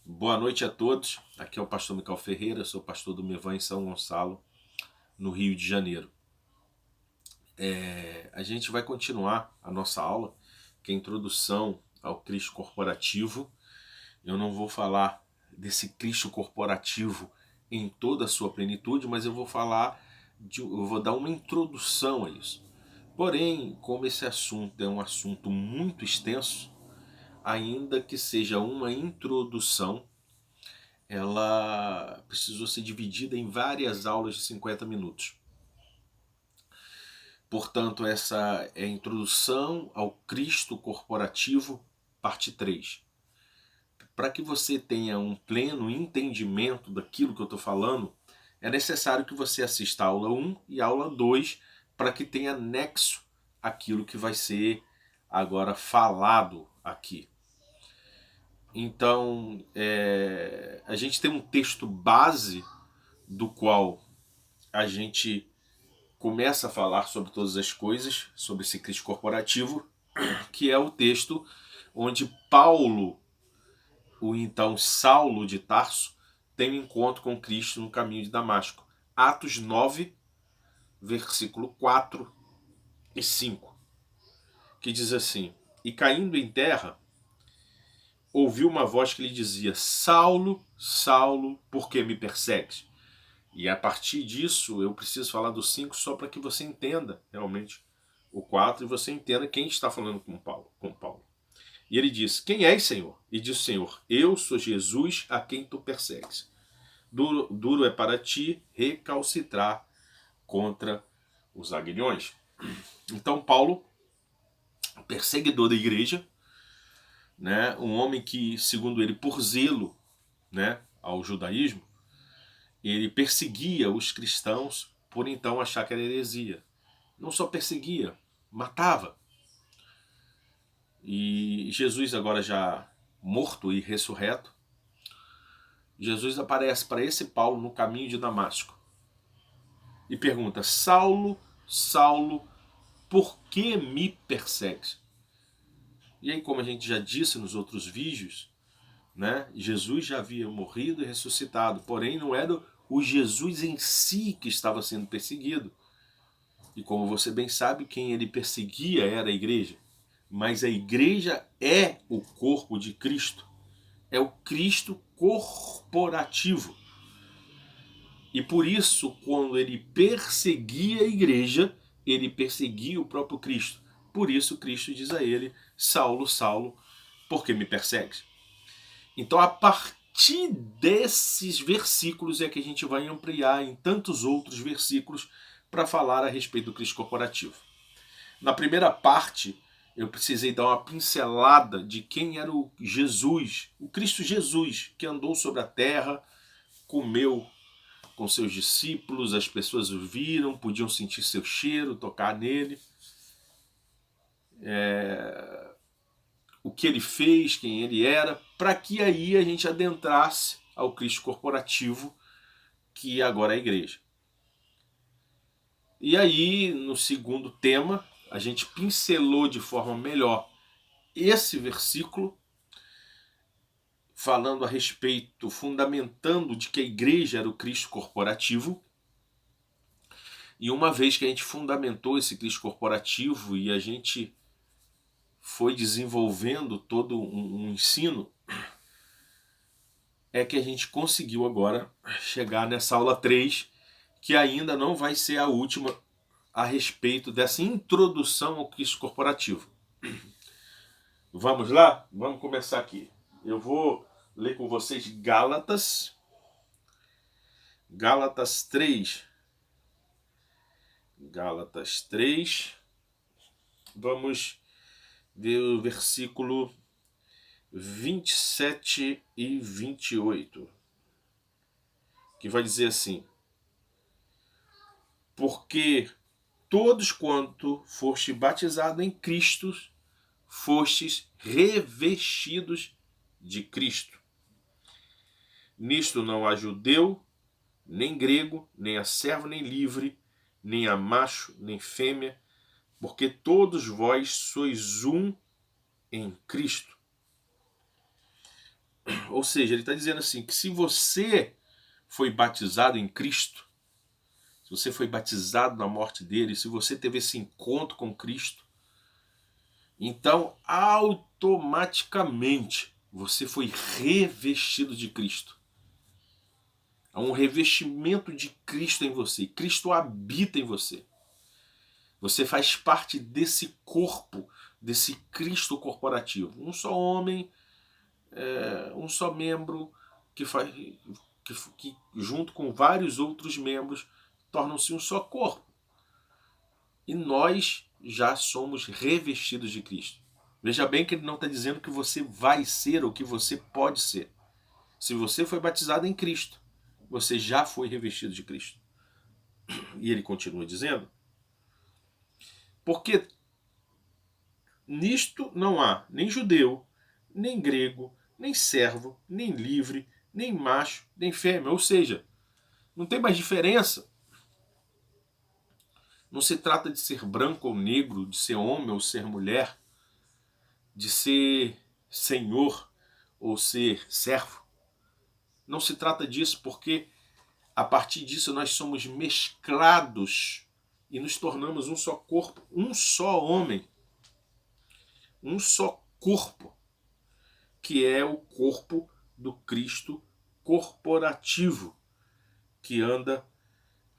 Boa noite a todos. Aqui é o pastor Micael Ferreira, sou pastor do Mevan em São Gonçalo, no Rio de Janeiro. A gente vai continuar a nossa aula, que é a introdução ao Cristo corporativo. Eu não vou falar desse Cristo corporativo em toda a sua plenitude, mas eu vou dar uma introdução a isso. Porém, como esse assunto é um assunto muito extenso, ainda que seja uma introdução, ela precisou ser dividida em várias aulas de 50 minutos. Portanto, essa é a introdução ao Cristo corporativo, parte 3. Para que você tenha um pleno entendimento daquilo que eu estou falando, é necessário que você assista a aula 1 e a aula 2 para que tenha nexo aquilo que vai ser agora falado aqui. Então, a gente tem um texto base do qual a gente começa a falar sobre todas as coisas, sobre esse Cristo corporativo, que é o texto onde Paulo, o então Saulo de Tarso, tem um encontro com Cristo no caminho de Damasco. Atos 9, versículo 4 e 5, que diz assim: E caindo em terra, ouviu uma voz que lhe dizia: Saulo, Saulo, por que me persegues? E a partir disso, eu preciso falar do 5 só para que você entenda realmente o 4 e você entenda quem está falando com Paulo. E ele diz: Quem és, Senhor? E diz o Senhor: Eu sou Jesus a quem tu persegues. Duro é para ti recalcitrar contra os aguilhões. Então Paulo, perseguidor da igreja, né, um homem que, segundo ele, por zelo, né, ao judaísmo, ele perseguia os cristãos por então achar que era heresia. Não só perseguia, matava. E Jesus, agora já morto e ressurreto, Jesus aparece para esse Paulo no caminho de Damasco e pergunta: Saulo, Saulo, por que me persegues? E aí, como a gente já disse nos outros vídeos, né, Jesus já havia morrido e ressuscitado, porém não era o Jesus em si que estava sendo perseguido. E como você bem sabe, quem ele perseguia era a igreja. Mas a igreja é o corpo de Cristo. É o Cristo corporativo. E por isso, quando ele perseguia a igreja, ele perseguia o próprio Cristo. Por isso, Cristo diz a ele: Saulo, Saulo, por que me persegues? Então, a partir desses versículos é que a gente vai ampliar em tantos outros versículos para falar a respeito do Cristo corporativo. Na primeira parte, eu precisei dar uma pincelada de quem era o Jesus, o Cristo Jesus, que andou sobre a terra, comeu com seus discípulos, as pessoas o viram, podiam sentir seu cheiro, tocar nele. O que ele fez, quem ele era, para que aí a gente adentrasse ao Cristo corporativo, que agora é a igreja. E aí, no segundo tema, a gente pincelou de forma melhor esse versículo, falando a respeito, fundamentando de que a igreja era o Cristo corporativo. E uma vez que a gente fundamentou esse Cristo corporativo e a gente foi desenvolvendo todo um ensino, é que a gente conseguiu agora chegar nessa aula 3, que ainda não vai ser a última a respeito dessa introdução ao Cristo corporativo. Vamos lá? Vamos começar aqui. Eu vou ler com vocês Gálatas 3. Gálatas 3. Vamos ver o versículo 27 e 28, que vai dizer assim: Porque todos quanto foste batizado em Cristo, fostes revestidos de Cristo. Nisto não há judeu, nem grego, nem há servo, nem livre, nem há macho, nem fêmea, porque todos vós sois um em Cristo. Ou seja, ele está dizendo assim, que se você foi batizado em Cristo, se você foi batizado na morte dele, se você teve esse encontro com Cristo, então automaticamente você foi revestido de Cristo. Há um revestimento de Cristo em você. Cristo habita em você. Você faz parte desse corpo, desse Cristo corporativo. Um só homem, um só membro, que junto com vários outros membros tornam-se um só corpo. E nós já somos revestidos de Cristo. Veja bem que ele não está dizendo que você vai ser ou que você pode ser. Se você foi batizado em Cristo, você já foi revestido de Cristo. E ele continua dizendo, porque nisto não há nem judeu, nem grego, nem servo, nem livre, nem macho, nem fêmea. Ou seja, não tem mais diferença. Não se trata de ser branco ou negro, de ser homem ou ser mulher, de ser senhor ou ser servo. Não se trata disso, porque a partir disso nós somos mesclados e nos tornamos um só corpo, um só homem, um só corpo, que é o corpo do Cristo corporativo que anda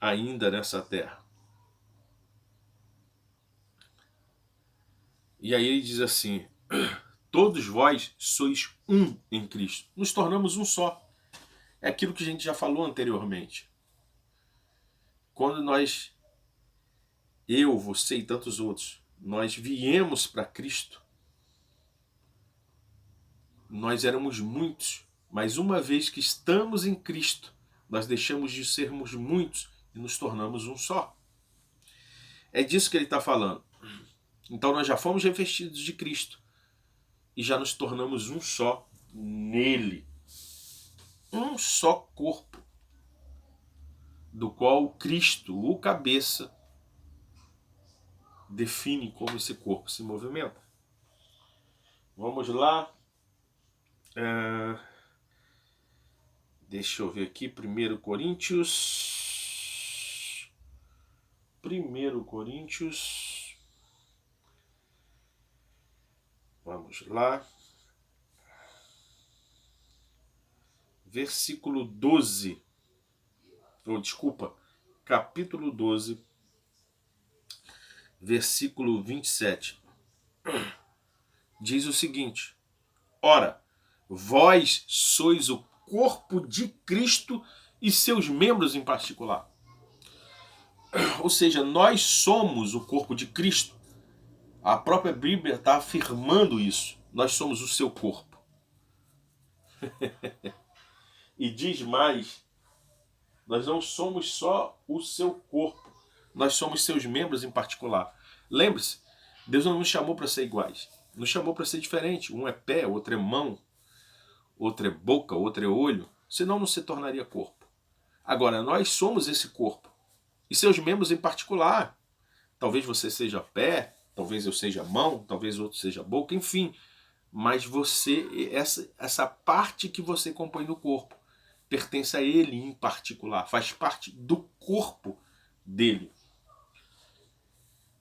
ainda nessa terra. E aí ele diz assim, todos vós sois um em Cristo. Nos tornamos um só. É aquilo que a gente já falou anteriormente. Quando eu, você e tantos outros, nós viemos para Cristo, nós éramos muitos, mas uma vez que estamos em Cristo, nós deixamos de sermos muitos e nos tornamos um só. É disso que ele está falando. Então nós já fomos revestidos de Cristo e já nos tornamos um só nele. Um só corpo, do qual o Cristo, o cabeça, define como esse corpo se movimenta. Vamos lá. Deixa eu ver aqui. 1 Coríntios. Vamos lá. Versículo 12. Capítulo 12. Versículo 27. Diz o seguinte: ora, vós sois o corpo de Cristo e seus membros em particular. Ou seja, nós somos o corpo de Cristo. A própria Bíblia está afirmando isso. Nós somos o seu corpo. E diz mais, nós não somos só o seu corpo, nós somos seus membros em particular. Lembre-se, Deus não nos chamou para ser iguais, nos chamou para ser diferente. Um é pé, outro é mão, outro é boca, outro é olho, senão não se tornaria corpo. Agora, nós somos esse corpo, e seus membros em particular. Talvez você seja pé, talvez eu seja mão, talvez outro seja boca, enfim. Mas você, essa parte que você compõe no corpo, pertence a ele em particular, faz parte do corpo dele.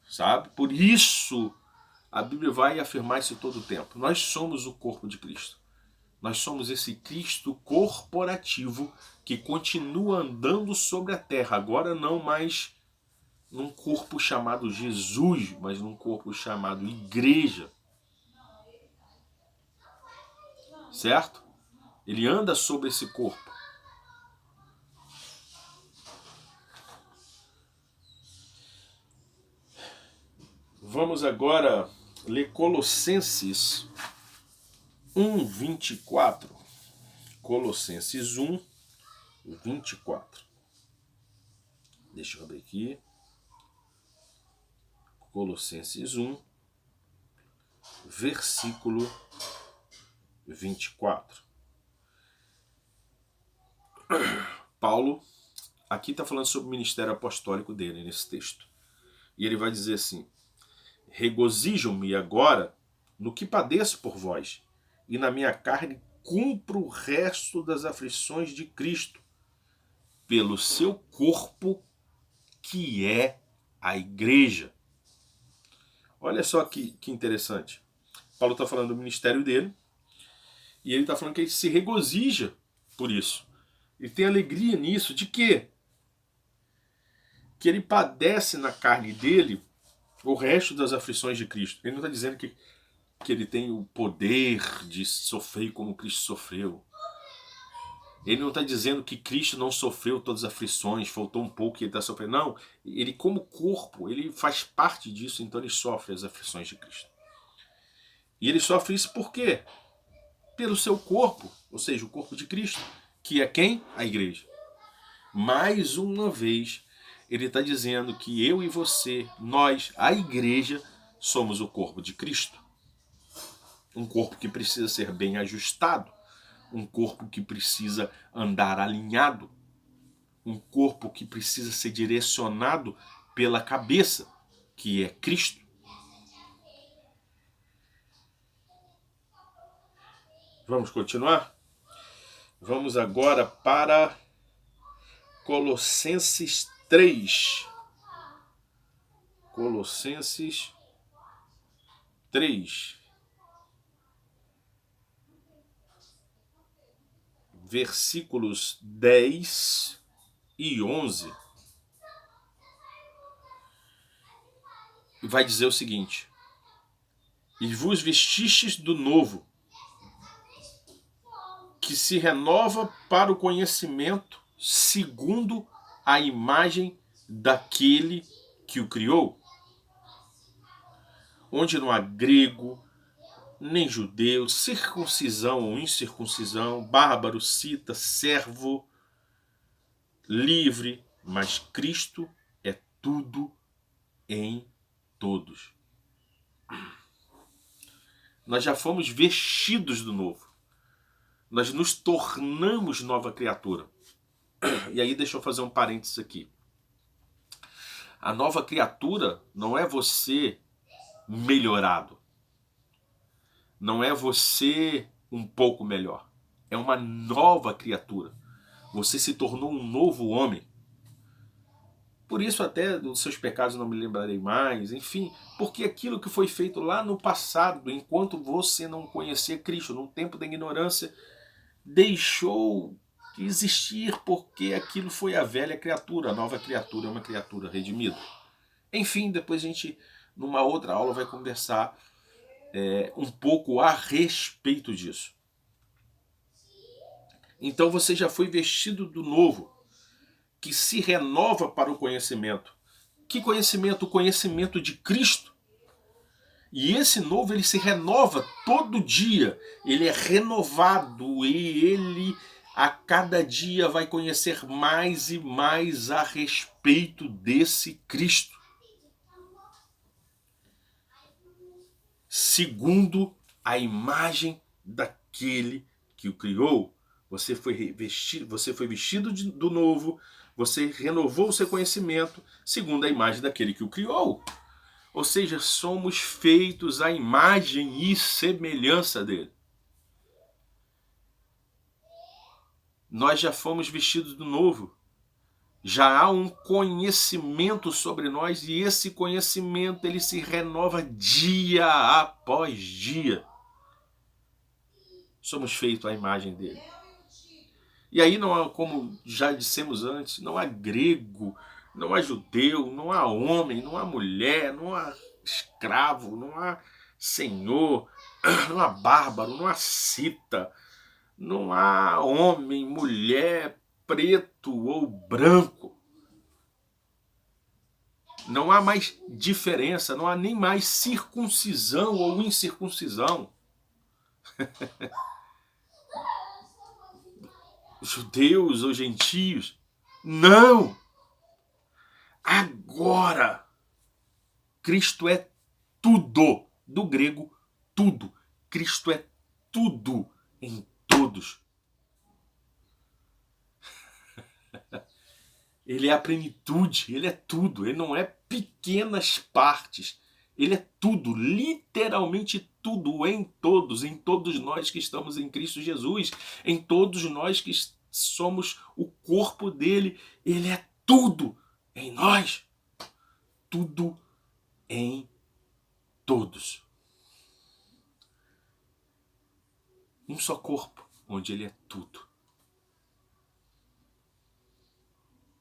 Sabe? Por isso a Bíblia vai afirmar isso todo o tempo. Nós somos o corpo de Cristo. Nós somos esse Cristo corporativo que continua andando sobre a terra, agora não mais num corpo chamado Jesus, mas num corpo chamado igreja. Certo? Ele anda sobre esse corpo. Vamos agora ler Colossenses 1:24. Colossenses 1:24. Deixa eu abrir aqui. Colossenses 1, versículo 24. Paulo aqui está falando sobre o ministério apostólico dele nesse texto. E ele vai dizer assim: regozijo-me agora no que padeço por vós, e na minha carne cumpra o resto das aflições de Cristo pelo seu corpo, que é a igreja. Olha só que interessante. Paulo está falando do ministério dele, e ele está falando que ele se regozija por isso. Ele tem alegria nisso. De quê? Que ele padece na carne dele o resto das aflições de Cristo. Ele não está dizendo que ele tem o poder de sofrer como Cristo sofreu. Ele não está dizendo que Cristo não sofreu todas as aflições, faltou um pouco e ele está sofrendo. Não, ele como corpo, ele faz parte disso, então ele sofre as aflições de Cristo. E ele sofre isso por quê? Pelo seu corpo, ou seja, o corpo de Cristo, que é quem? A igreja. Mais uma vez, ele está dizendo que eu e você, nós, a igreja, somos o corpo de Cristo. Um corpo que precisa ser bem ajustado, um corpo que precisa andar alinhado, um corpo que precisa ser direcionado pela cabeça, que é Cristo. Vamos continuar? Vamos agora para Colossenses 3. Colossenses 3. Versículos 10 e 11. Vai dizer o seguinte: e vos vestistes do novo, que se renova para o conhecimento segundo a imagem daquele que o criou, onde não há grego, nem judeu, circuncisão ou incircuncisão, bárbaro, cita, servo, livre, mas Cristo é tudo em todos. Nós já fomos vestidos do novo. Nós nos tornamos nova criatura. E aí deixa eu fazer um parênteses aqui. A nova criatura não é você melhorado. Não é você um pouco melhor. É uma nova criatura. Você se tornou um novo homem. Por isso até dos seus pecados não me lembrarei mais. Enfim, porque aquilo que foi feito lá no passado, enquanto você não conhecia Cristo, no tempo da ignorância, deixou de existir, porque aquilo foi a velha criatura. A nova criatura é uma criatura redimida. Enfim, depois a gente, numa outra aula, vai conversar um pouco a respeito disso. Então você já foi vestido do novo, que se renova para o conhecimento. Que conhecimento? O conhecimento de Cristo. E esse novo, ele se renova todo dia. Ele é renovado e ele a cada dia vai conhecer mais e mais a respeito desse Cristo. Segundo a imagem daquele que o criou. Você foi vestido do novo, você renovou o seu conhecimento segundo a imagem daquele que o criou. Ou seja, somos feitos à imagem e semelhança dele. Nós já fomos vestidos do novo. Já há um conhecimento sobre nós e esse conhecimento ele se renova dia após dia. Somos feitos à imagem dele. E aí não há, como já dissemos antes, não há grego, não há judeu, não há homem, não há mulher, não há escravo, não há senhor, não há bárbaro, não há cita, não há homem, mulher, preto ou branco. Não há mais diferença, não há nem mais circuncisão ou incircuncisão. Judeus ou gentios. Não! Agora, Cristo é tudo. Do grego, tudo. Cristo é tudo em todos. Ele é a plenitude, ele é tudo. Ele não é pequenas partes. Ele é tudo, literalmente tudo, em todos nós que estamos em Cristo Jesus, em todos nós que somos o corpo dele. Ele é tudo em nós, tudo em todos. Um só corpo, onde ele é tudo.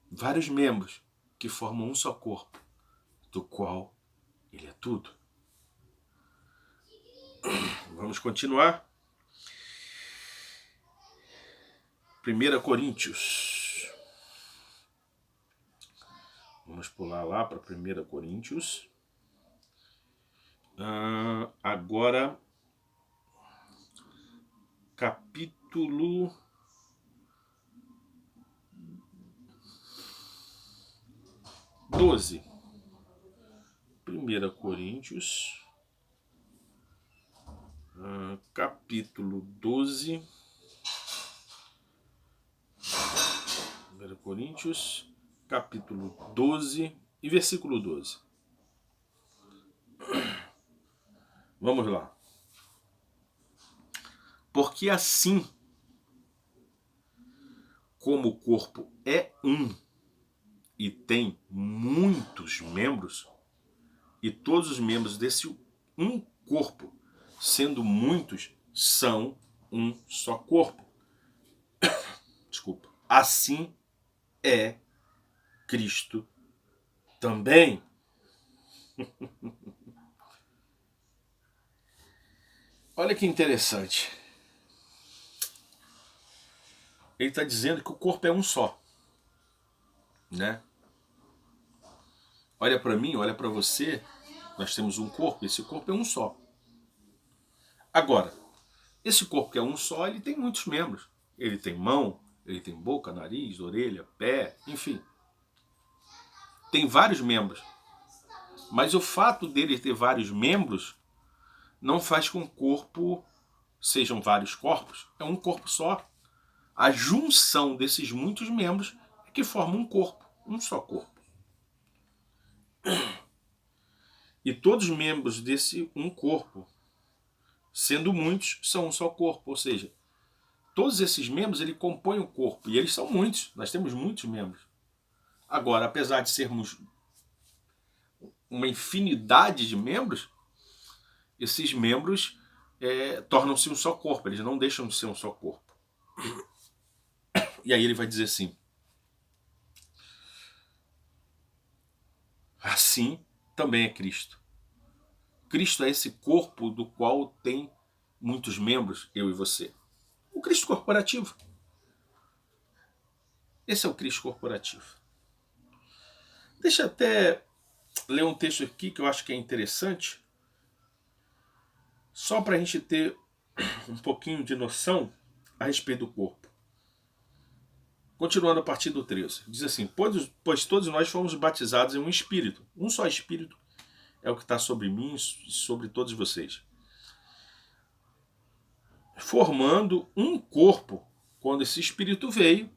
Vários membros que formam um só corpo, do qual ele é tudo. Vamos continuar. 1 Coríntios. Vamos pular lá para 1 Coríntios. Agora, capítulo 12. 1 Coríntios, capítulo 12. 1 Coríntios, capítulo 12 e versículo 12. Vamos lá. Porque assim como o corpo é um e tem muitos membros, e todos os membros desse um corpo, sendo muitos, são um só corpo. Desculpa. Assim é Cristo também. Olha que interessante. Ele está dizendo que o corpo é um só, né? Olha para mim, olha para você. Nós temos um corpo, esse corpo é um só. Agora, esse corpo que é um só, ele tem muitos membros. Ele tem mão, ele tem boca, nariz, orelha, pé, enfim. Tem vários membros. Mas o fato dele ter vários membros não faz com que o corpo sejam vários corpos. É um corpo só. A junção desses muitos membros é que forma um corpo, um só corpo. E todos os membros desse um corpo, sendo muitos, são um só corpo. Ou seja, todos esses membros ele compõem o corpo. E eles são muitos. Nós temos muitos membros. Agora, apesar de sermos uma infinidade de membros, esses membros tornam-se um só corpo. Eles não deixam de ser um só corpo. E aí ele vai dizer assim: assim também é Cristo. Cristo é esse corpo do qual tem muitos membros, eu e você. O Cristo corporativo. Esse é o Cristo corporativo. Deixa eu até ler um texto aqui que eu acho que é interessante, só para a gente ter um pouquinho de noção a respeito do corpo. Continuando a partir do 13. Diz assim: pois todos nós fomos batizados em um Espírito. Um só Espírito é o que está sobre mim e sobre todos vocês. Formando um corpo. Quando esse Espírito veio,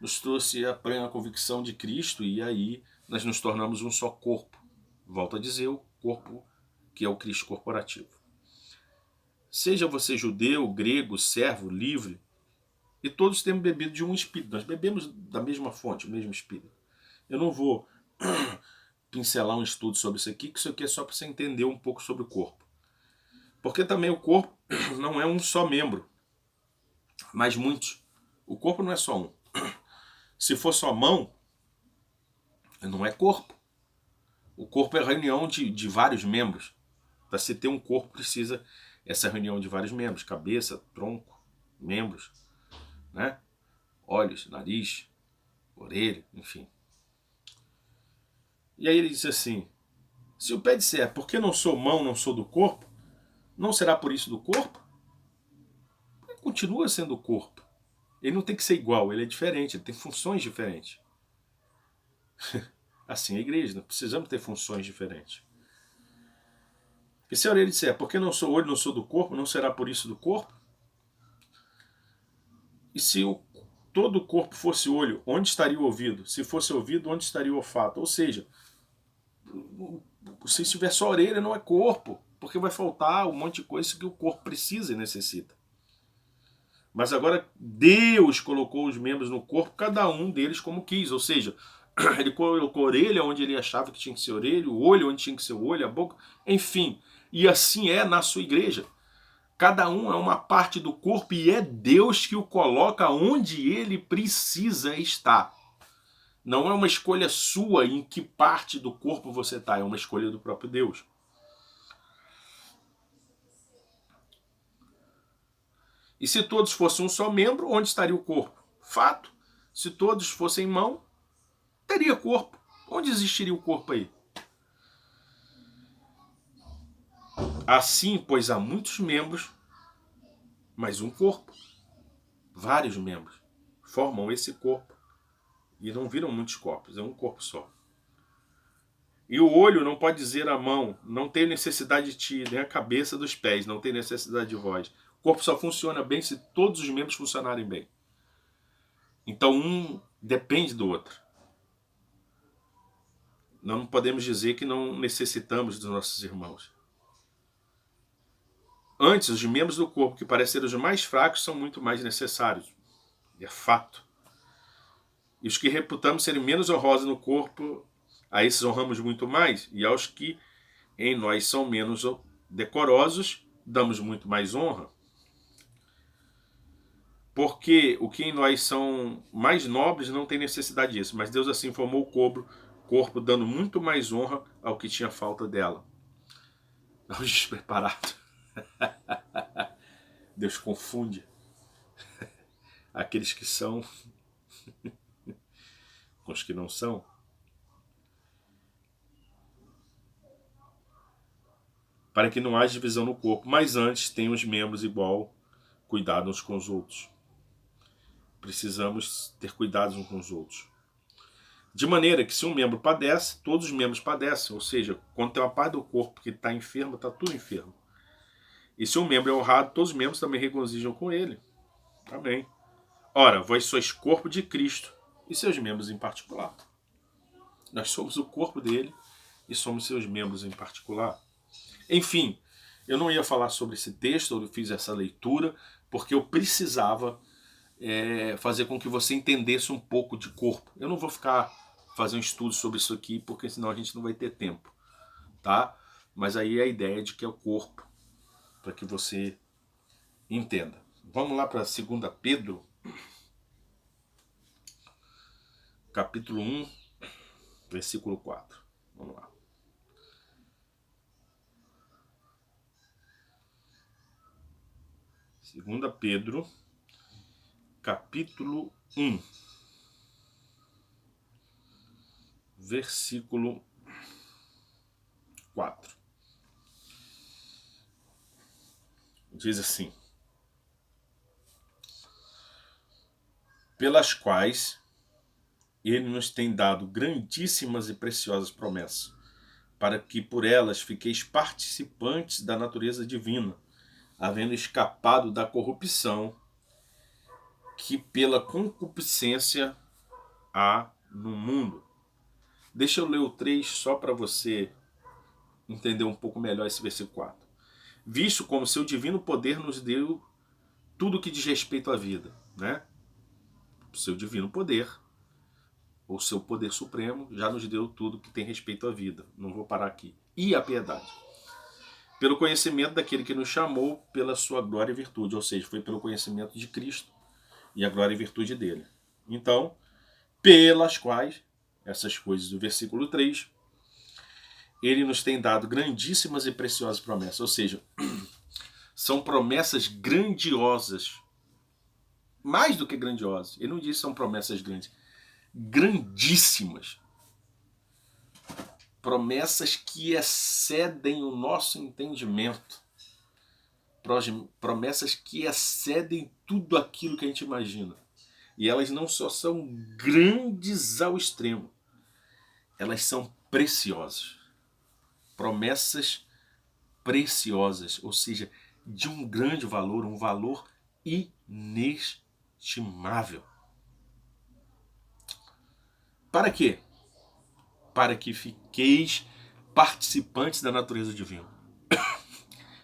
nos trouxe a plena convicção de Cristo e aí nós nos tornamos um só corpo. Volto a dizer, o corpo que é o Cristo corporativo. Seja você judeu, grego, servo, livre, e todos temos bebido de um Espírito. Nós bebemos da mesma fonte, o mesmo Espírito. Eu não vou pincelar um estudo sobre isso aqui, que isso aqui é só para você entender um pouco sobre o corpo. Porque também o corpo não é um só membro, mas muitos. O corpo não é só um. Se for só mão, não é corpo. O corpo é a reunião de vários membros. Para se ter um corpo, precisa essa reunião de vários membros. Cabeça, tronco, membros, né? Olhos, nariz, orelha, enfim. E aí ele diz assim: se o pé disser, porque não sou mão, não sou do corpo, não será por isso do corpo? Ele continua sendo o corpo. Ele não tem que ser igual, ele é diferente, ele tem funções diferentes. Assim é a igreja, nós precisamos ter funções diferentes. E se ele disser, porque não sou olho, não sou do corpo, não será por isso do corpo? E se todo o corpo fosse olho, onde estaria o ouvido? Se fosse ouvido, onde estaria o olfato? Ou seja, Se tiver só orelha, não é corpo, porque vai faltar um monte de coisa que o corpo precisa e necessita. Mas agora Deus colocou os membros no corpo, cada um deles como quis, ou seja, ele colocou a orelha onde ele achava que tinha que ser orelha, o olho onde tinha que ser o olho, a boca, enfim. E assim é na sua igreja. Cada um é uma parte do corpo e é Deus que o coloca onde ele precisa estar. Não é uma escolha sua em que parte do corpo você está, é uma escolha do próprio Deus. E se todos fossem um só membro, onde estaria o corpo? Fato. Se todos fossem mão, teria corpo. Onde existiria o corpo aí? Assim, pois há muitos membros, mas um corpo. Vários membros formam esse corpo. E não viram muitos corpos, é um corpo só. E o olho não pode dizer à mão, não tem necessidade de ti, nem a cabeça dos pés, não tem necessidade de vós. O corpo só funciona bem se todos os membros funcionarem bem. Então um depende do outro. Não podemos dizer que não necessitamos dos nossos irmãos. Antes, os membros do corpo que parecem ser os mais fracos são muito mais necessários. É fato. E os que reputamos serem menos honrosos no corpo, a esses honramos muito mais. E aos que em nós são menos decorosos, damos muito mais honra. Porque o que em nós são mais nobres não tem necessidade disso. Mas Deus assim formou o corpo dando muito mais honra ao que tinha falta dela. Aos despreparados. Deus confunde aqueles que são com os que não são. Para que não haja divisão no corpo, mas antes tenham os membros igual cuidado uns com os outros. Precisamos ter cuidado uns com os outros. De maneira que se um membro padece, todos os membros padecem. Ou seja, quando tem uma parte do corpo que está enferma, está tudo enfermo. E se um membro é honrado, todos os membros também regozijam com ele. Amém. Ora, vós sois corpo de Cristo e seus membros em particular. Nós somos o corpo dele e somos seus membros em particular. Enfim, eu não ia falar sobre esse texto, eu fiz essa leitura, porque eu precisava fazer com que você entendesse um pouco de corpo. Eu não vou ficar fazendo um estudo sobre isso aqui, porque senão a gente não vai ter tempo, tá? Mas aí é a ideia de que é o corpo, para que você entenda. Vamos lá para 2 Pedro, capítulo 1, versículo 4. Vamos lá. Segunda Pedro, capítulo 1, versículo 4. Diz assim: pelas quais ele nos tem dado grandíssimas e preciosas promessas, para que por elas fiqueis participantes da natureza divina, havendo escapado da corrupção que pela concupiscência há no mundo. Deixa eu ler o 3 só para você entender um pouco melhor esse versículo 4. Visto como seu divino poder nos deu tudo que diz respeito à vida, né? Seu divino poder, ou seu poder supremo, já nos deu tudo que tem respeito à vida. Não vou parar aqui. E a piedade. Pelo conhecimento daquele que nos chamou pela sua glória e virtude, ou seja, foi pelo conhecimento de Cristo e a glória e virtude dele. Então, pelas quais, essas coisas do versículo 3, ele nos tem dado grandíssimas e preciosas promessas, ou seja, são promessas grandiosas, mais do que grandiosas. Ele não diz que são promessas grandes, grandíssimas. Promessas que excedem o nosso entendimento. Promessas que excedem tudo aquilo que a gente imagina. E elas não só são grandes ao extremo, elas são preciosas. Promessas preciosas, ou seja, de um grande valor, um valor inestimável. Para quê? Para que fiqueis participantes da natureza divina.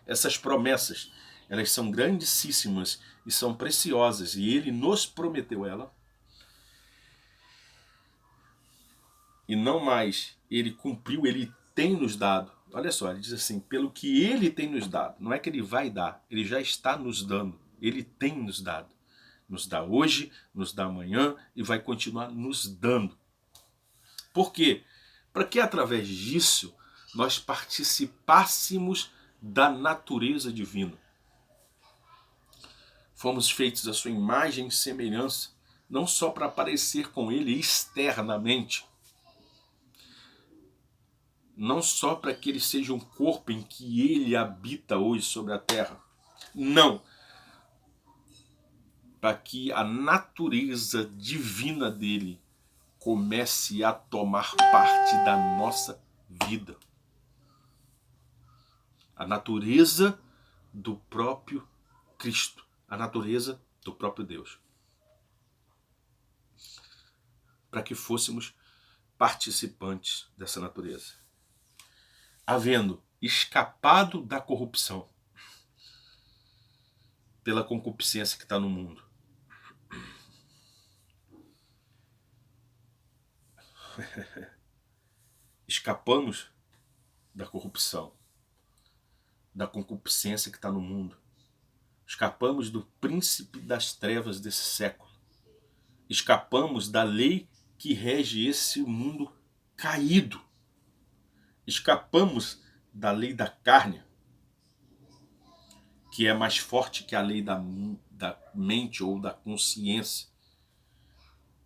Essas promessas, elas são grandíssimas e são preciosas, e ele nos prometeu ela. E não mais, ele cumpriu, ele tem nos dado. Olha só, ele diz assim, pelo que ele tem nos dado. Não é que ele vai dar, ele já está nos dando. Ele tem nos dado. Nos dá hoje, nos dá amanhã e vai continuar nos dando. Por quê? Para que através disso nós participássemos da natureza divina. Fomos feitos à sua imagem e semelhança, não só para parecer com ele externamente, não só para que ele seja um corpo em que ele habita hoje sobre a terra. Não. Para que a natureza divina dele comece a tomar parte da nossa vida. A natureza do próprio Cristo. A natureza do próprio Deus. Para que fôssemos participantes dessa natureza. Havendo escapado da corrupção pela concupiscência que está no mundo. Escapamos da corrupção, da concupiscência que está no mundo. Escapamos do príncipe das trevas desse século. Escapamos da lei que rege esse mundo caído. Escapamos da lei da carne, que é mais forte que a lei da mente ou da consciência,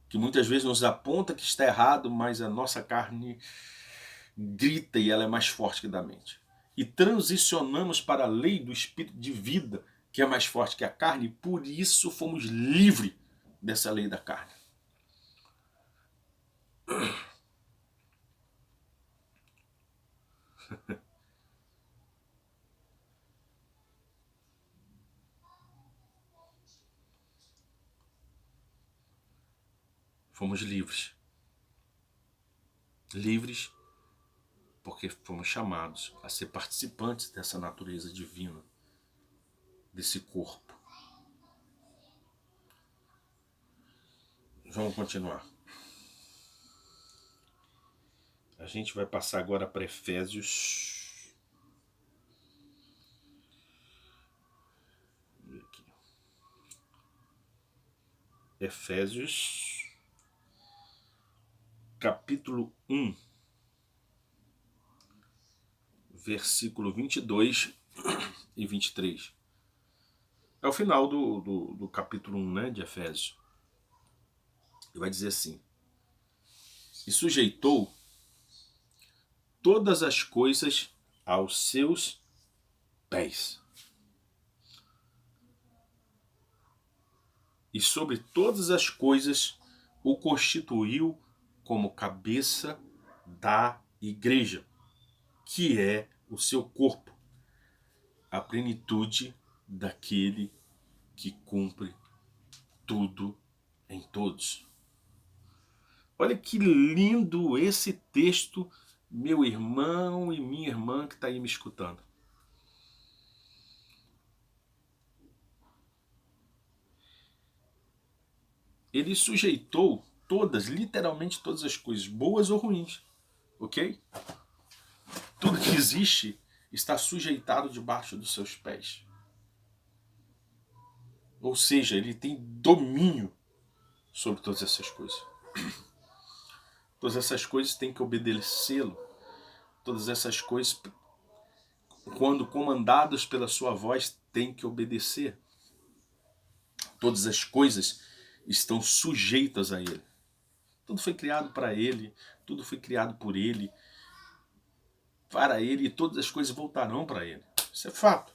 que muitas vezes nos aponta que está errado, mas a nossa carne grita e ela é mais forte que a da mente. E transicionamos para a lei do espírito de vida, que é mais forte que a carne, e por isso fomos livres dessa lei da carne. Fomos livres. Livres porque fomos chamados a ser participantes dessa natureza divina, desse corpo. Vamos continuar. A gente vai passar agora para Efésios. Aqui. Efésios, capítulo 1, versículo 22 e 23. É o final do capítulo 1, né, de Efésios. Ele vai dizer assim: e sujeitou todas as coisas aos seus pés. E sobre todas as coisas o constituiu como cabeça da igreja, que é o seu corpo, a plenitude daquele que cumpre tudo em todos. Olha que lindo esse texto, meu irmão e minha irmã que está aí me escutando. Ele sujeitou todas, literalmente todas as coisas, boas ou ruins, ok? Tudo que existe está sujeitado debaixo dos seus pés. Ou seja, ele tem domínio sobre todas essas coisas. Todas essas coisas têm que obedecê-lo. Todas essas coisas, quando comandadas pela sua voz, têm que obedecer. Todas as coisas estão sujeitas a ele. Tudo foi criado para ele, tudo foi criado por ele, para ele, e todas as coisas voltarão para ele. Isso é fato.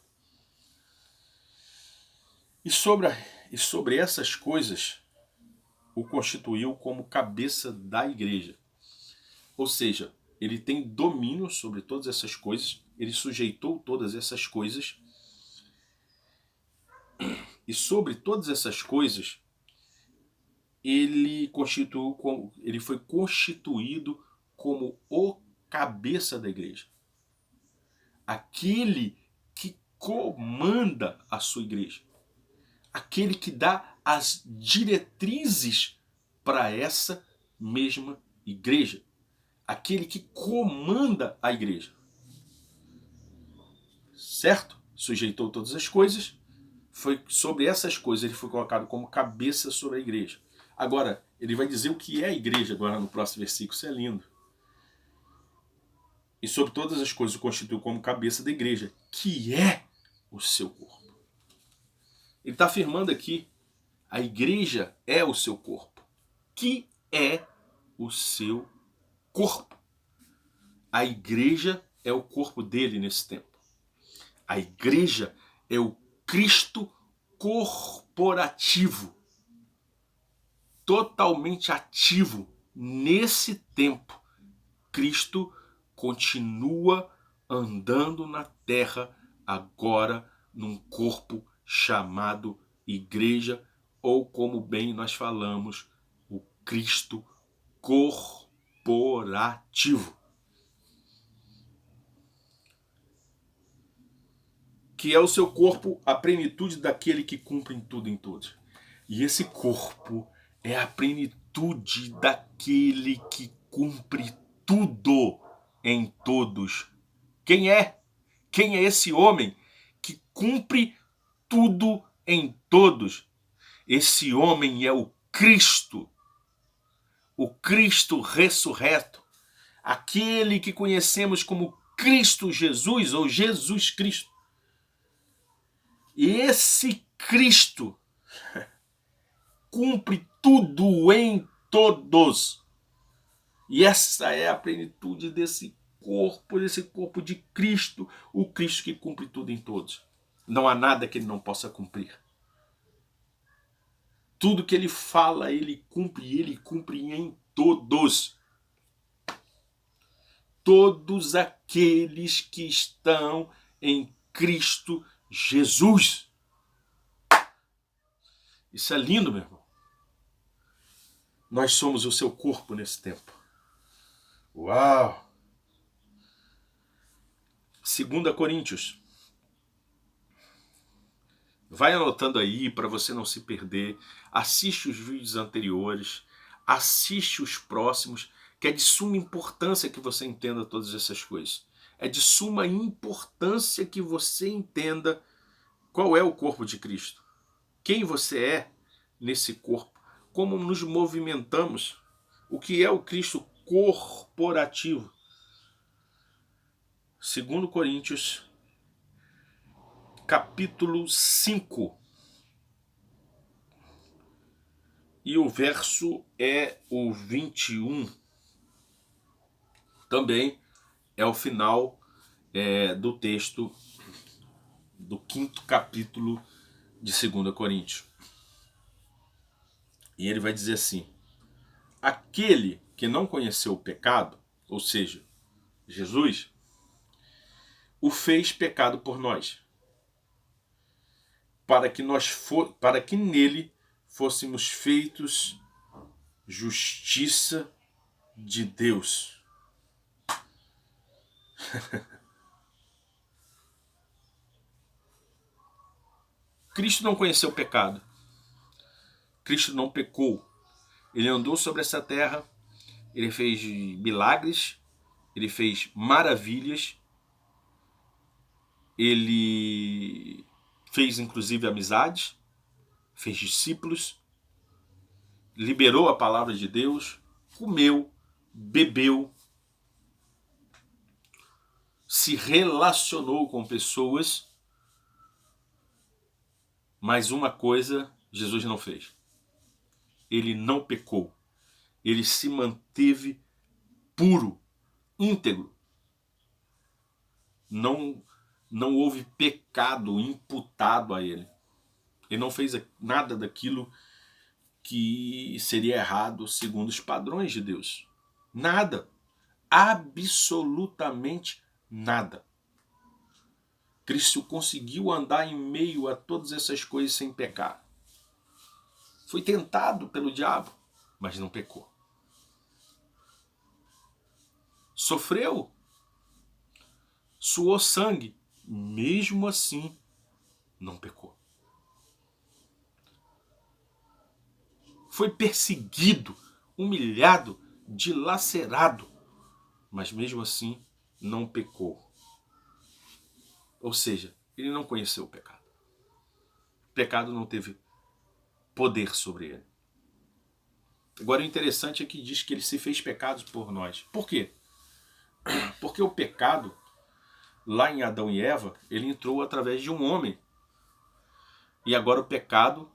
E sobre essas coisas, o constituiu como cabeça da igreja. Ou seja, ele tem domínio sobre todas essas coisas, ele sujeitou todas essas coisas, e sobre todas essas coisas, ele foi constituído como o cabeça da igreja. Aquele que comanda a sua igreja. Aquele que dá as diretrizes para essa mesma igreja. Aquele que comanda a igreja. Certo? Sujeitou todas as coisas. Foi sobre essas coisas ele foi colocado como cabeça sobre a igreja. Agora, ele vai dizer o que é a igreja agora no próximo versículo. Isso é lindo. E sobre todas as coisas o constituiu como cabeça da igreja, que é o seu corpo. Ele está afirmando aqui, a igreja é o seu corpo. Que é o seu corpo. A igreja é o corpo dele nesse tempo. A igreja é o Cristo corporativo. Totalmente ativo nesse tempo. Cristo continua andando na terra agora num corpo chamado igreja, ou como bem nós falamos, o Cristo corporativo. Que é o seu corpo, a plenitude daquele que cumpre em tudo e em todos. E esse corpo é a plenitude daquele que cumpre tudo em todos. Quem é? Quem é esse homem que cumpre tudo em todos? Esse homem é o Cristo ressurreto, aquele que conhecemos como Cristo Jesus ou Jesus Cristo. E esse Cristo cumpre tudo em todos. E essa é a plenitude desse corpo de Cristo, o Cristo que cumpre tudo em todos. Não há nada que ele não possa cumprir. Tudo que ele fala, ele cumpre, e ele cumpre em todos. Todos aqueles que estão em Cristo Jesus. Isso é lindo, meu irmão. Nós somos o seu corpo nesse tempo. Uau! 2 Coríntios. Vai anotando aí para você não se perder. Assiste os vídeos anteriores. Assiste os próximos, que é de suma importância que você entenda todas essas coisas. É de suma importância que você entenda qual é o corpo de Cristo. Quem você é nesse corpo. Como nos movimentamos. O que é o Cristo corporativo. 2 Coríntios, capítulo 5. E o verso é o 21. Também é o final do texto do 5º capítulo de 2 Coríntios. E ele vai dizer assim: aquele que não conheceu o pecado, ou seja, Jesus, o fez pecado por nós, para que nele fôssemos feitos justiça de Deus. Cristo não conheceu o pecado. Cristo não pecou. Ele andou sobre essa terra, ele fez milagres, ele fez maravilhas, ele fez inclusive amizades, fez discípulos, liberou a palavra de Deus, comeu, bebeu, se relacionou com pessoas, mas uma coisa Jesus não fez. Ele não pecou. Ele se manteve puro, íntegro. Não houve pecado imputado a ele. Ele não fez nada daquilo que seria errado segundo os padrões de Deus. Nada. Absolutamente nada. Cristo conseguiu andar em meio a todas essas coisas sem pecar. Foi tentado pelo diabo, mas não pecou. sofreu, suou sangue, mesmo assim não pecou. Foi perseguido, humilhado, dilacerado, mas mesmo assim não pecou. Ou seja, ele não conheceu o pecado. O pecado não teve poder sobre ele. Agora o interessante é que diz que ele se fez pecado por nós. Por quê? Porque o pecado, lá em Adão e Eva, ele entrou através de um homem. E agora o pecado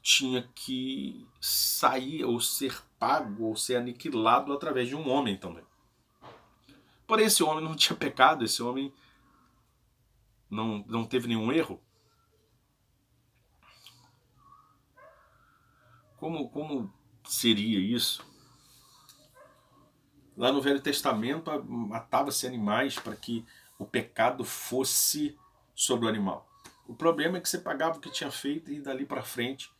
tinha que sair ou ser pago ou ser aniquilado através de um homem também. Porém, esse homem não tinha pecado, esse homem não teve nenhum erro. Como seria isso? Lá no Velho Testamento matava-se animais para que o pecado fosse sobre o animal. O problema é que você pagava o que tinha feito e dali para frente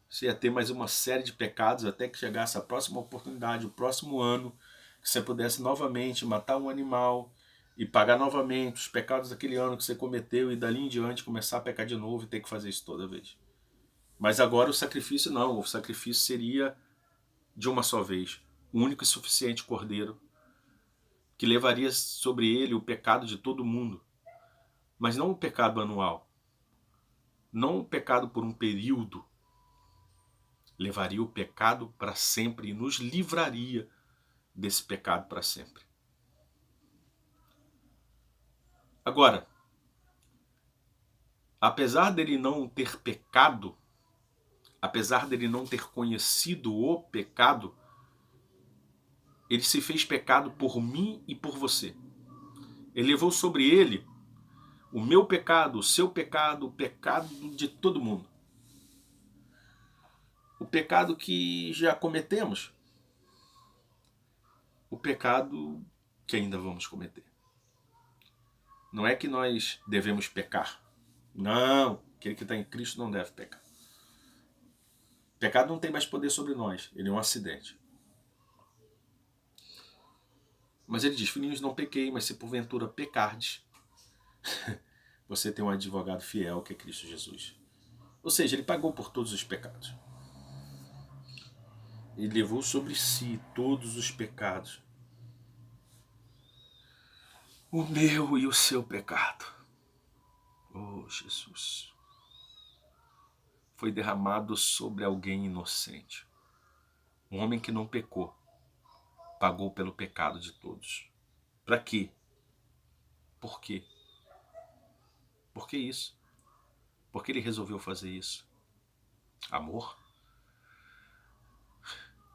você ia ter mais uma série de pecados até que chegasse a próxima oportunidade, o próximo ano, que você pudesse novamente matar um animal e pagar novamente os pecados daquele ano que você cometeu e dali em diante começar a pecar de novo e ter que fazer isso toda vez. Mas agora o sacrifício não, o sacrifício seria de uma só vez, o único e suficiente cordeiro que levaria sobre ele o pecado de todo mundo, mas não o pecado anual, não o pecado por um período, levaria o pecado para sempre e nos livraria desse pecado para sempre. Agora, apesar dele não ter pecado, apesar dele não ter conhecido o pecado, ele se fez pecado por mim e por você. Ele levou sobre ele o meu pecado, o seu pecado, o pecado de todo mundo. O pecado que já cometemos, o pecado que ainda vamos cometer. Não é que nós devemos pecar. Não, aquele que está em Cristo não deve pecar. O pecado não tem mais poder sobre nós, ele é um acidente. Mas ele diz, filhinhos, não pequei, mas se porventura pecardes, você tem um advogado fiel que é Cristo Jesus. Ou seja, ele pagou por todos os pecados. Ele levou sobre si todos os pecados. O meu e o seu pecado. Oh, Jesus. Foi derramado sobre alguém inocente. Um homem que não pecou. Pagou pelo pecado de todos. Para quê? Por quê? Por que isso? Por que ele resolveu fazer isso? Amor?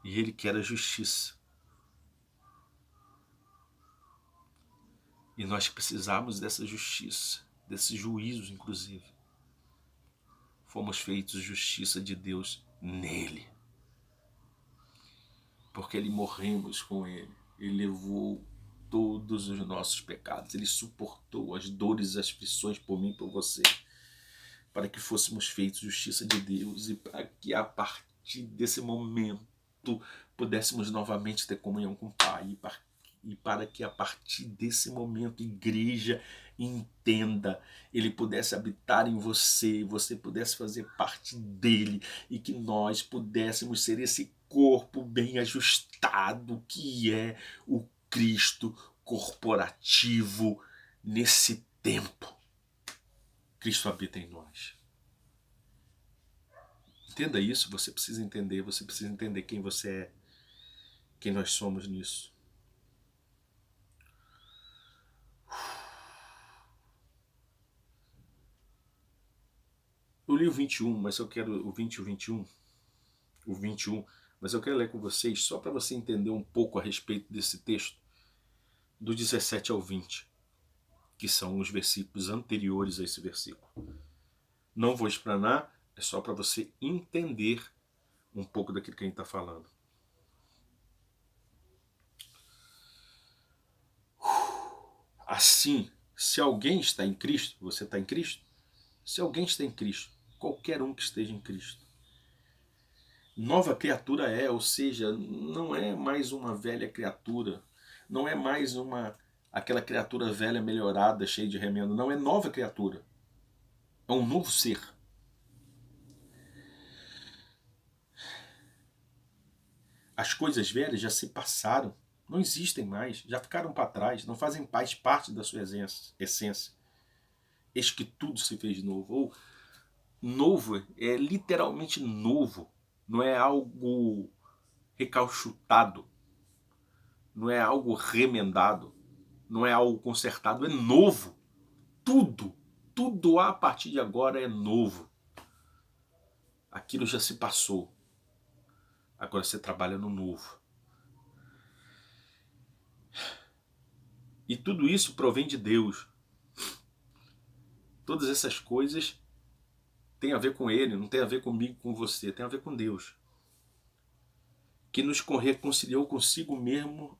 E ele quer a justiça. E nós precisamos dessa justiça, desse juízo, inclusive. Fomos feitos justiça de Deus nele. Porque ele morremos com ele. Ele levou todos os nossos pecados. Ele suportou as dores e as aflições por mim e por você. Para que fôssemos feitos justiça de Deus. E para que a partir desse momento pudéssemos novamente ter comunhão com o Pai. E para que a partir desse momento, igreja, entenda, ele pudesse habitar em você, você pudesse fazer parte dele e que nós pudéssemos ser esse corpo bem ajustado que é o Cristo corporativo nesse tempo. Cristo habita em nós. Entenda isso, você precisa entender quem você é, quem nós somos nisso. Eu li o 21, mas eu quero o 20 e o 21. O 21, mas eu quero ler com vocês só para você entender um pouco a respeito desse texto, do 17 ao 20, que são os versículos anteriores a esse versículo. Não vou explanar, é só para você entender um pouco daquilo que a gente está falando. Assim, se alguém está em Cristo, você está em Cristo? Se alguém está em Cristo, qualquer um que esteja em Cristo, nova criatura é, ou seja, não é mais uma velha criatura, não é mais aquela criatura velha, melhorada, cheia de remendo. Não, é nova criatura. É um novo ser. As coisas velhas já se passaram, não existem mais, já ficaram para trás, não fazem mais parte da sua essência. Eis que tudo se fez novo. Ou novo é literalmente novo, não é algo recalchutado, não é algo remendado, não é algo consertado, é novo. Tudo a partir de agora é novo. Aquilo já se passou. Agora você trabalha no novo. E tudo isso provém de Deus. Todas essas coisas têm a ver com Ele, não tem a ver comigo, com você, tem a ver com Deus. Que nos reconciliou consigo mesmo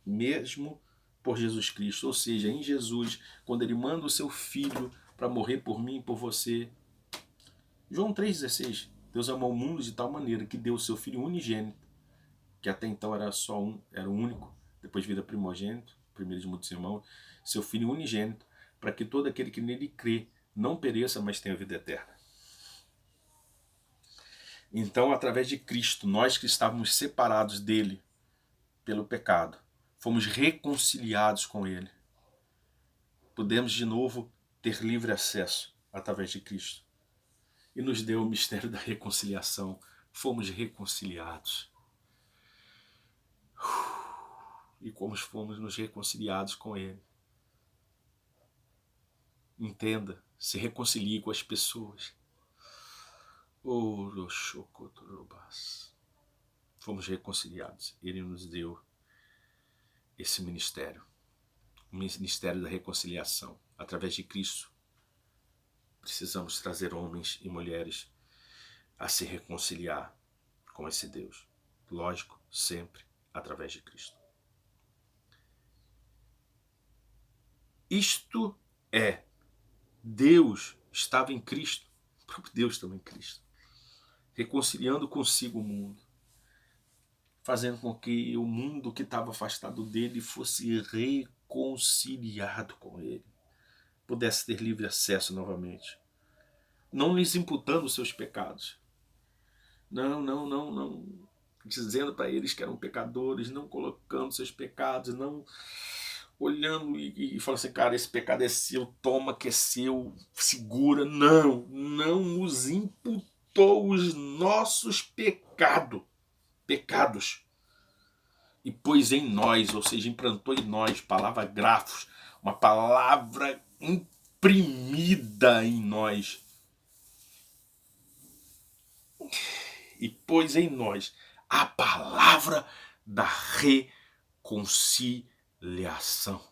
por Jesus Cristo. Ou seja, em Jesus, quando Ele manda o seu Filho para morrer por mim e por você. João 3,16. Deus amou o mundo de tal maneira que deu o seu Filho unigênito, que até então era só era o único, depois vira primogênito, primeiro de muitos irmãos, seu Filho unigênito, para que todo aquele que nele crê não pereça, mas tenha vida eterna. Então, através de Cristo, nós que estávamos separados dele pelo pecado, fomos reconciliados com ele. Podemos de novo ter livre acesso através de Cristo. E nos deu o mistério da reconciliação. Fomos reconciliados. E como fomos nos reconciliados com ele. Entenda, se reconcilie com as pessoas. Fomos reconciliados. Ele nos deu esse ministério. O ministério da reconciliação. Através de Cristo, precisamos trazer homens e mulheres a se reconciliar com esse Deus. Lógico, sempre através de Cristo. Isto é, Deus estava em Cristo, o próprio Deus estava em Cristo, reconciliando consigo o mundo, fazendo com que o mundo que estava afastado dele fosse reconciliado com ele, pudesse ter livre acesso novamente, não lhes imputando os seus pecados, não, dizendo para eles que eram pecadores, não colocando seus pecados, não olhando e falando assim, cara, esse pecado é seu, toma que é seu, segura. Não nos imputou os nossos pecados e pôs em nós, ou seja, implantou em nós, palavra grafos, uma palavra imprimida em nós, e pôs em nós a palavra da reconciliação.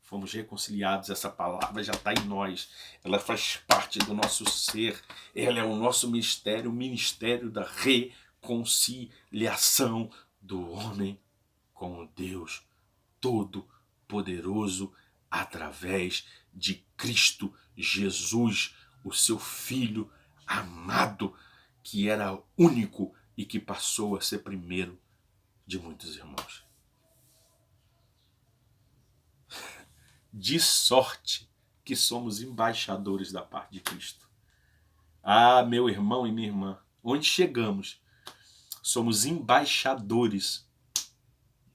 Fomos reconciliados, essa palavra já está em nós, ela faz parte do nosso ser, ela é o nosso ministério, o ministério da reconciliação do homem com o Deus Todo-Poderoso, através de Cristo Jesus, o seu Filho amado, que era único e que passou a ser primeiro de muitos irmãos. De sorte que somos embaixadores da parte de Cristo. Ah, meu irmão e minha irmã, onde chegamos, somos embaixadores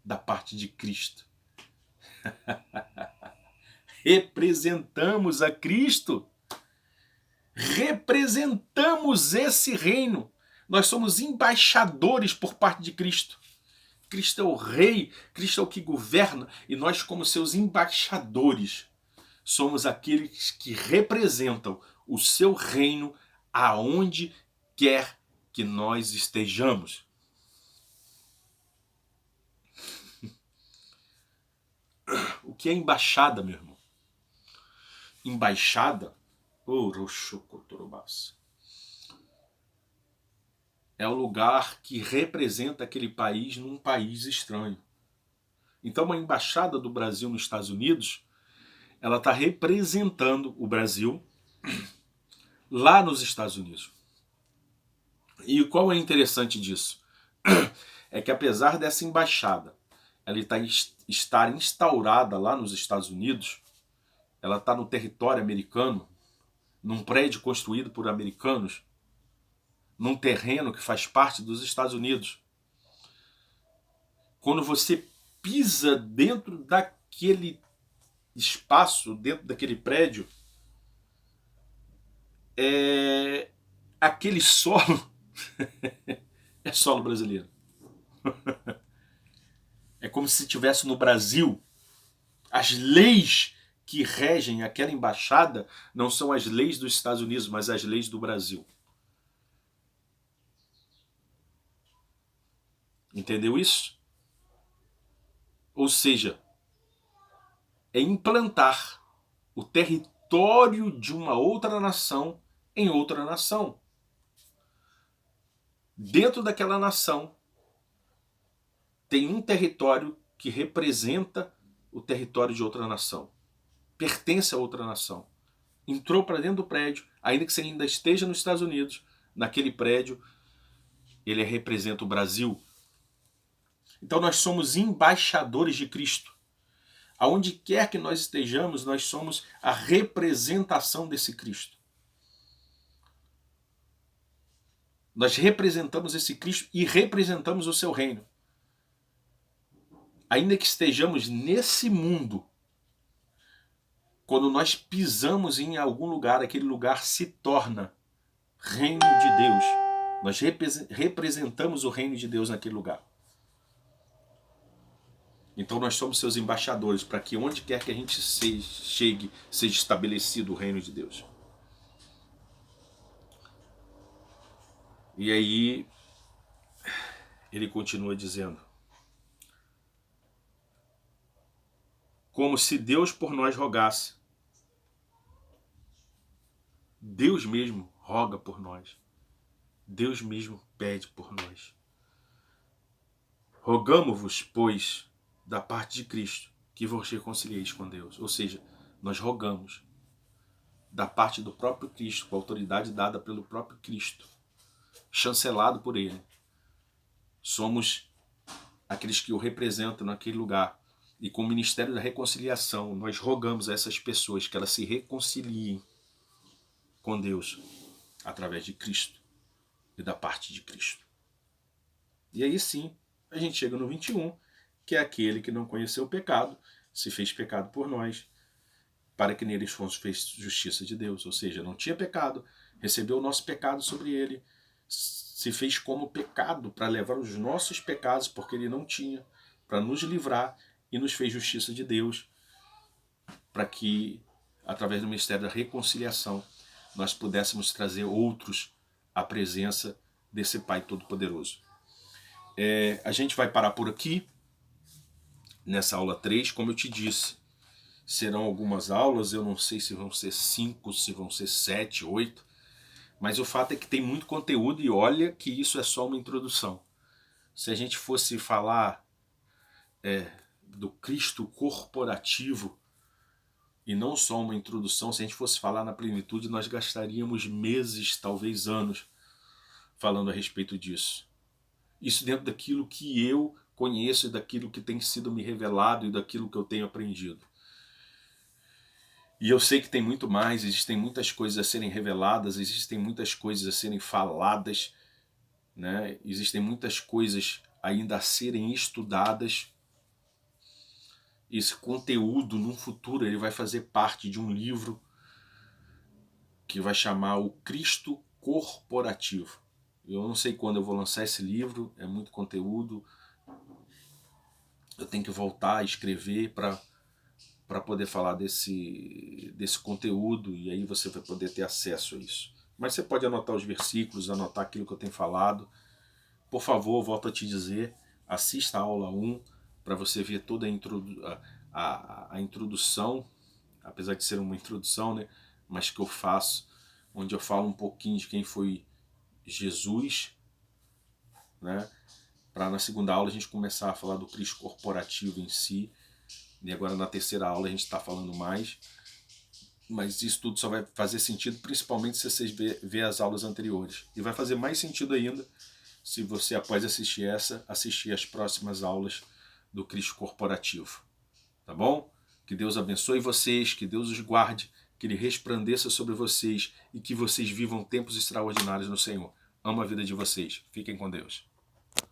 da parte de Cristo. Representamos a Cristo. Representamos esse reino. Nós somos embaixadores por parte de Cristo. Cristo é o rei, Cristo é o que governa, e nós, como seus embaixadores, somos aqueles que representam o seu reino aonde quer que nós estejamos. O que é embaixada, meu irmão? Embaixada, é o lugar que representa aquele país num país estranho. Então, uma embaixada do Brasil nos Estados Unidos, ela está representando o Brasil lá nos Estados Unidos. E qual é interessante disso? É que apesar dessa embaixada ela está instaurada lá nos Estados Unidos, ela está no território americano, num prédio construído por americanos, num terreno que faz parte dos Estados Unidos. Quando você pisa dentro daquele espaço, dentro daquele prédio, aquele solo é solo brasileiro. É como se estivesse no Brasil. As leis que regem aquela embaixada não são as leis dos Estados Unidos, mas as leis do Brasil. Entendeu isso? Ou seja, é implantar o território de uma outra nação em outra nação. Dentro daquela nação tem um território que representa o território de outra nação. Pertence a outra nação. Entrou para dentro do prédio, ainda que você ainda esteja nos Estados Unidos, naquele prédio, ele representa o Brasil. Então nós somos embaixadores de Cristo. Aonde quer que nós estejamos, nós somos a representação desse Cristo. Nós representamos esse Cristo e representamos o seu reino. Ainda que estejamos nesse mundo, quando nós pisamos em algum lugar, aquele lugar se torna reino de Deus. Nós representamos o reino de Deus naquele lugar. Então nós somos seus embaixadores, para que onde quer que a gente chegue, seja estabelecido o reino de Deus. E aí, ele continua dizendo: como se Deus por nós rogasse. Deus mesmo roga por nós. Deus mesmo pede por nós. Rogamo-vos, pois, da parte de Cristo, que vos reconcilieis com Deus. Ou seja, nós rogamos da parte do próprio Cristo, com a autoridade dada pelo próprio Cristo, chancelado por ele. Somos aqueles que o representam naquele lugar. E com o ministério da reconciliação, nós rogamos a essas pessoas que elas se reconciliem com Deus através de Cristo e da parte de Cristo. E aí sim, a gente chega no 21, que é aquele que não conheceu o pecado, se fez pecado por nós, para que nele fosse feita justiça de Deus. Ou seja, não tinha pecado, recebeu o nosso pecado sobre ele, se fez como pecado para levar os nossos pecados, porque ele não tinha, para nos livrar, e nos fez justiça de Deus, para que, através do ministério da reconciliação, nós pudéssemos trazer outros à presença desse Pai Todo-Poderoso. A gente vai parar por aqui, nessa aula 3, como eu te disse. Serão algumas aulas, eu não sei se vão ser 5, se vão ser 7, 8, mas o fato é que tem muito conteúdo e olha que isso é só uma introdução. Se a gente fosse falar do Cristo corporativo, e não só uma introdução, se a gente fosse falar na plenitude, nós gastaríamos meses, talvez anos, falando a respeito disso. Isso dentro daquilo que eu conheço e daquilo que tem sido me revelado e daquilo que eu tenho aprendido. E eu sei que tem muito mais, existem muitas coisas a serem reveladas, existem muitas coisas a serem faladas, né? Existem muitas coisas ainda a serem estudadas. Esse conteúdo, no futuro, ele vai fazer parte de um livro que vai chamar O Cristo Corporativo. Eu não sei quando eu vou lançar esse livro, é muito conteúdo. Eu tenho que voltar a escrever para poder falar desse conteúdo, e aí você vai poder ter acesso a isso. Mas você pode anotar os versículos, anotar aquilo que eu tenho falado. Por favor, volto a te dizer, assista a aula 1, para você ver toda a introdução, apesar de ser uma introdução, né, mas que eu faço, onde eu falo um pouquinho de quem foi Jesus, né, para na segunda aula a gente começar a falar do Cristo corporativo em si, e agora na terceira aula a gente está falando mais, mas isso tudo só vai fazer sentido principalmente se vocês ver as aulas anteriores, e vai fazer mais sentido ainda se você, após assistir as próximas aulas do Cristo corporativo. Tá bom? Que Deus abençoe vocês, que Deus os guarde, que Ele resplandeça sobre vocês e que vocês vivam tempos extraordinários no Senhor. Amo a vida de vocês. Fiquem com Deus.